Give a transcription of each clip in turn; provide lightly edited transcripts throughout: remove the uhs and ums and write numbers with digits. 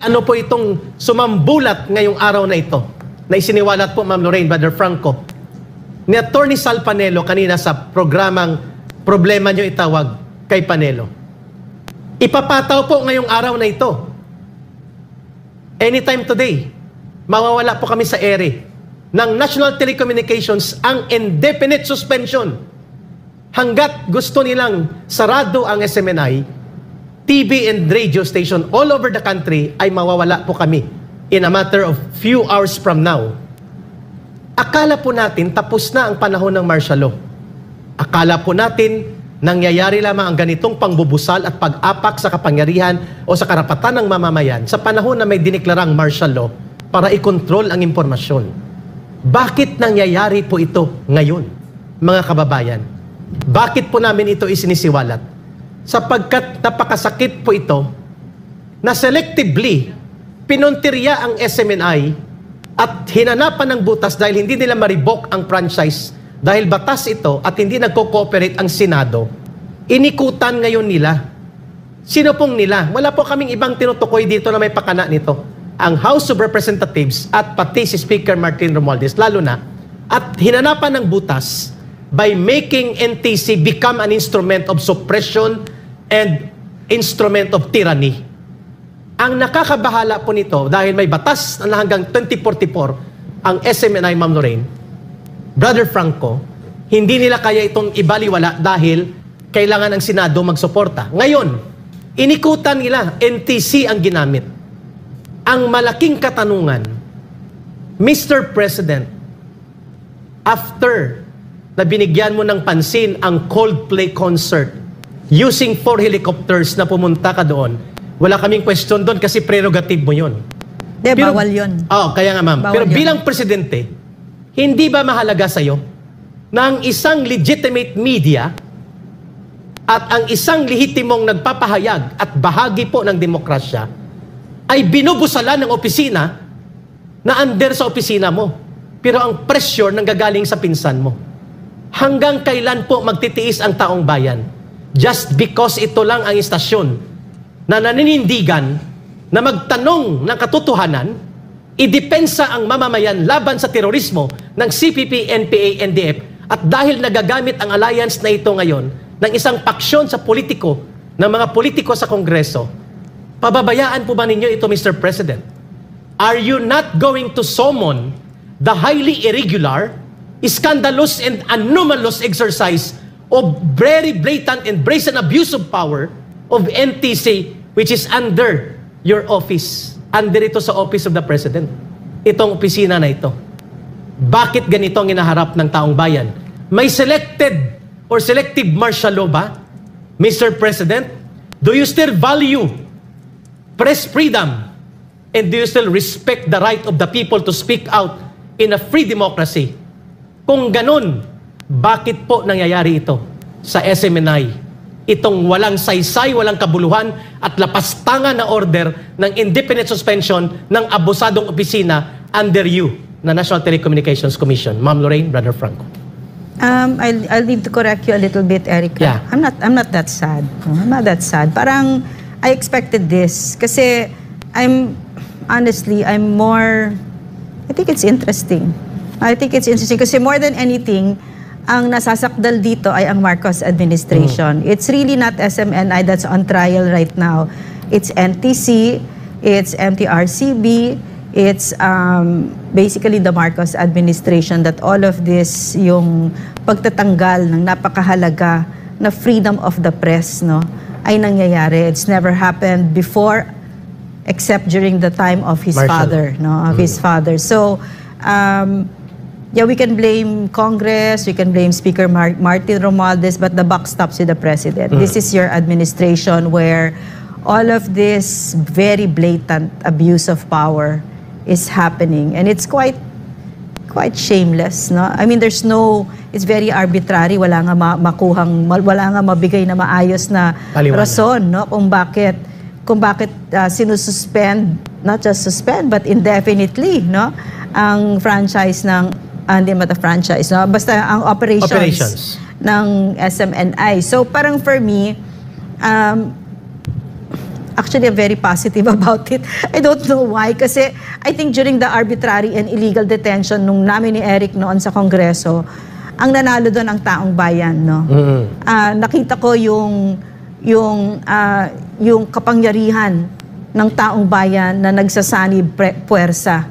Ano po itong sumambulat ngayong araw na ito na isiniwalat po, Ma'am Lorraine, Brother Franco, ni Attorney Sal Panelo kanina sa programang Problema Nyo Itawag kay Panelo. Ipapataw po ngayong araw na ito. Anytime today, mawawala po kami sa ere ng National Telecommunications ang indefinite suspension. Hanggat gusto nilang sarado ang SMNI, TV and radio station all over the country ay mawawala po kami in a matter of few hours from now. Akala po natin tapos na ang panahon ng martial law. Akala po natin nangyayari lamang ang ganitong pangbubusal at pag-apak sa kapangyarihan o sa karapatan ng mamamayan sa panahon na may diniklarang martial law para i-control ang impormasyon. Bakit nangyayari po ito ngayon, mga kababayan? Bakit po namin ito isinisiwalat? Sapagkat napakasakit po ito na selectively pinuntirya ang SMNI at hinanapan ng butas dahil hindi nila ma-revoke ang franchise dahil batas ito at hindi nagko-cooperate ang Senado. Inikutan ngayon nila. Sino pong nila? Wala po kaming ibang tinutukoy dito na may pakana nito. Ang House of Representatives at pati si Speaker Martin Romualdez, lalo na, at hinanapan ng butas by making NTC become an instrument of suppression and instrument of tyranny. Ang nakakabahala po nito, dahil may batas na hanggang 2044, ang SMNI, Ma'am Lorraine, Brother Franco, hindi nila kaya itong ibaliwala dahil kailangan ang Senado magsuporta. Ngayon, inikutan nila, NTC ang ginamit. Ang malaking katanungan, Mr. President, after na binigyan mo ng pansin ang Coldplay concert using 4 helicopters na pumunta ka doon, wala kaming question doon kasi prerogative mo yun. Bawal yun. Kaya nga ma'am. Pero yun. bilang presidente, hindi ba mahalaga sa'yo na ang isang legitimate media at ang isang lehitimong nagpapahayag at bahagi po ng demokrasya ay binubusalan ng opisina na under sa opisina mo. Pero ang pressure nanggagaling sa pinsan mo. Hanggang kailan po magtitiis ang taong bayan? Just because ito lang ang istasyon na naninindigan na magtanong ng katotohanan, idepensa ang mamamayan laban sa terorismo ng CPP, NPA, NDF at dahil nagagamit ang alliance na ito ngayon ng isang paksyon sa politiko, ng mga politiko sa Kongreso, pababayaan po ba ninyo ito, Mr. President? Are you not going to summon the highly irregular, scandalous and anomalous exercise of very blatant and brazen abuse of power of NTC which is under your office, under ito sa Office of the President, itong opisina na ito? Bakit ganito ang inaharap ng taong bayan? May selected or selective martial law ba? Mr. President, do you still value press freedom and do you still respect the right of the people to speak out in a free democracy? Kung ganun, bakit po nangyayari ito sa SMNI? Itong walang saysay, walang kabuluhan at lapastangan na order ng indefinite suspension ng abusadong opisina under you na National Telecommunications Commission. Ma'am Lorraine, Brother Franco. I'll need to correct you a little bit, Erica. Yeah. I'm not that sad. I'm not that sad. Parang I expected this kasi I think it's interesting. I think it's interesting kasi more than anything, ang nasasakdal dito ay ang Marcos administration. It's really not SMNI that's on trial right now. It's NTC, it's MTRCB, it's basically the Marcos administration that all of this, yung pagtatanggal ng napakahalaga na freedom of the press, no, ay nangyayari. It's never happened before except during the time of his father, no, of his father. So, yeah, we can blame Congress, we can blame Speaker Martin Romualdez, but the buck stops with the President. This is your administration where all of this very blatant abuse of power is happening. And it's quite shameless, no? I mean, it's very arbitrary, wala nga mabigay na maayos na rason, no? Kung bakit sinususpend, not just suspend, but indefinitely, no? Ang franchise ng hindi ba the franchise, no? Basta ang operations ng SMNI. So parang for me, actually very positive about it. I don't know why. Kasi I think during the arbitrary and illegal detention nung namin ni Eric noon sa Kongreso, ang nanalo doon ang taong bayan. No? Nakita ko yung kapangyarihan ng taong bayan na nagsasanib puwersa.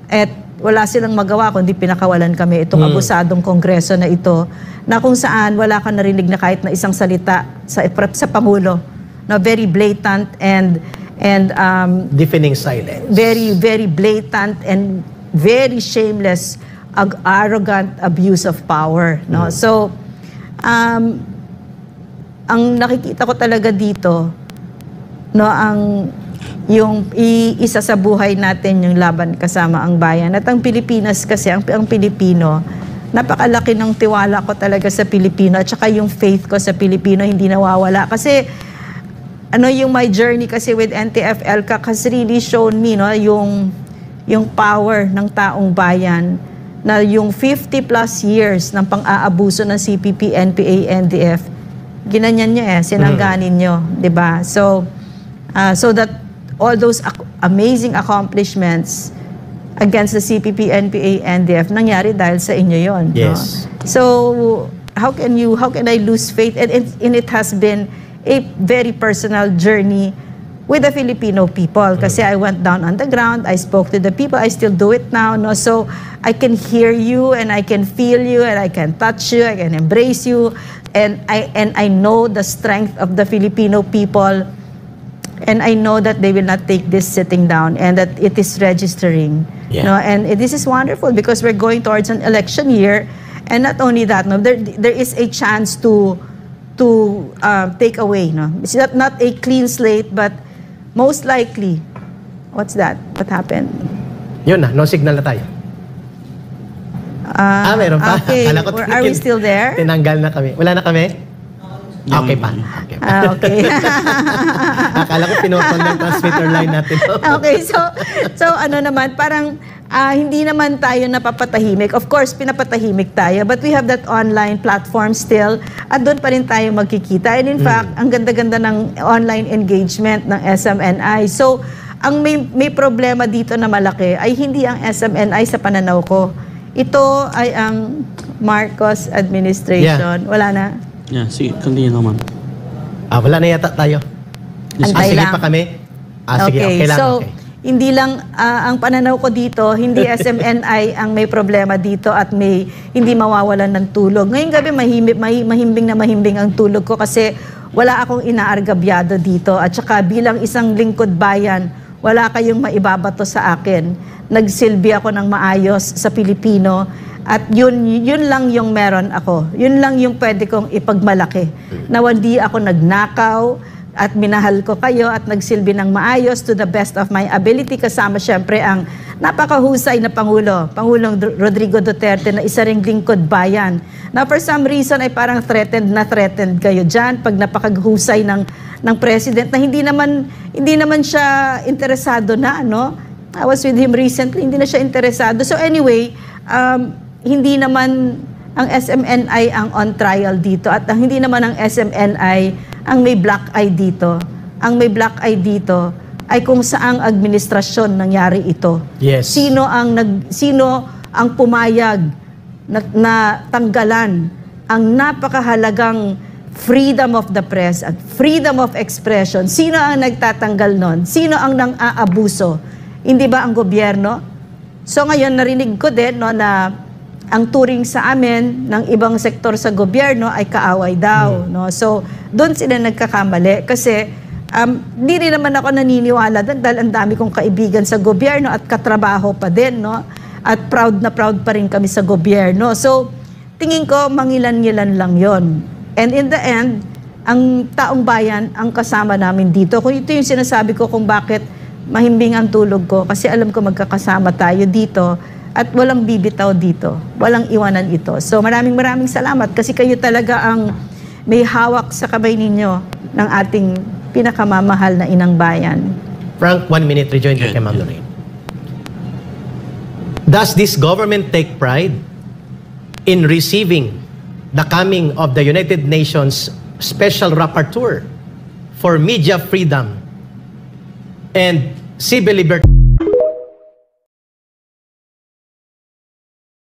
At wala silang magawa kundi pinakawalan kami itong abusadong Kongreso na ito, na kung saan wala ka narinig na kahit na isang salita sa Pangulo. No, very blatant and deafening silence. Very, very blatant and very shameless, arrogant abuse of power. No? So, ang nakikita ko talaga dito, no, yung isa sa buhay natin yung laban kasama ang bayan. At ang Pilipinas kasi, ang Pilipino, napakalaki ng tiwala ko talaga sa Pilipino at saka yung faith ko sa Pilipino hindi nawawala. Kasi yung my journey kasi with NTF-ELCAC has really shown me, no, yung power ng taong bayan, na yung 50 plus years ng pang-aabuso ng CPP, NPA, NDF, ginanyan nyo sinangganin nyo, di ba? So that all those amazing accomplishments against the CPP, NPA, NDF, nangyari dahil sa inyo yon. Yes. No? So, how can I lose faith? And it has been a very personal journey with the Filipino people. Kasi I went down on the ground, I spoke to the people, I still do it now. No? So, I can hear you, and I can feel you, and I can touch you, I can embrace you, and I know the strength of the Filipino people. And I know that they will not take this sitting down and that it is registering. Yeah. No? And this is wonderful because we're going towards an election year. And not only that, no, there is a chance to take away. No? It's not a clean slate, but most likely, what's that? What happened? Yun na, no signal na tayo. Meron pa. Okay. Are we still there? Tinanggal na kami. Wala na kami? Okay pa. Okay pa. Okay. Akala ko pinutol ng transmitter line natin. Okay, so ano naman, parang hindi naman tayo napapatahimik. Of course, pinapatahimik tayo, but we have that online platform still, at doon pa rin tayo magkikita. And in fact, ang ganda-ganda ng online engagement ng SMNI. So, ang may problema dito na malaki ay hindi ang SMNI sa pananaw ko. Ito ay ang Marcos administration. Yeah. Wala na? Yeah, sige, continue naman. Wala na yata tayo. Antay sige lang. pa kami. Sige, okay lang. So, okay. Hindi lang, ang pananaw ko dito, hindi SMNI ang may problema dito at hindi mawawalan ng tulog. Ngayong gabi, mahimbing na mahimbing ang tulog ko kasi wala akong inaargabyado dito. At saka bilang isang lingkod bayan, wala kayong maibabato sa akin. Nagsilbi ako ng maayos sa Pilipino. At yun lang yung meron ako. Yun lang yung pwede kong ipagmalaki. Na hindi ako nagnakaw at minahal ko kayo at nagsilbi ng maayos to the best of my ability. Kasama syempre ang napakahusay na Pangulong Rodrigo Duterte na isa ring lingkod bayan. Na for some reason ay parang threatened kayo dyan pag napakaghusay ng president na hindi naman siya interesado na, ano? I was with him recently, hindi na siya interesado. So anyway, hindi naman ang SMNI ang on trial dito at hindi naman ang SMNI ang may black eye dito. Ang may black eye dito ay kung saang administrasyon nangyari ito. Yes. Sino ang pumayag na tanggalan ang napakahalagang freedom of the press at freedom of expression? Sino ang nagtatanggal nun? Sino ang nang-aabuso? Hindi ba ang gobyerno? So ngayon narinig ko din na ang turing sa amin ng ibang sektor sa gobyerno ay kaaway daw. No? So, doon sila nagkakamali. Kasi, di rin naman ako naniniwala doon dahil ang dami kong kaibigan sa gobyerno at katrabaho pa din. No? At proud na proud pa rin kami sa gobyerno. So, tingin ko, mangilan-ngilan lang yon. And in the end, ang taong bayan ang kasama namin dito. Kung ito yung sinasabi ko kung bakit mahimbing ang tulog ko, kasi alam ko magkakasama tayo dito. At walang bibitaw dito. Walang iwanan ito. So maraming salamat kasi kayo talaga ang may hawak sa kamay ninyo ng ating pinakamamahal na inang bayan. Frank, 1 minute, rejoin kay Ma'am Lorraine. Does this government take pride in receiving the coming of the United Nations Special Rapporteur for Media Freedom and civil liberty.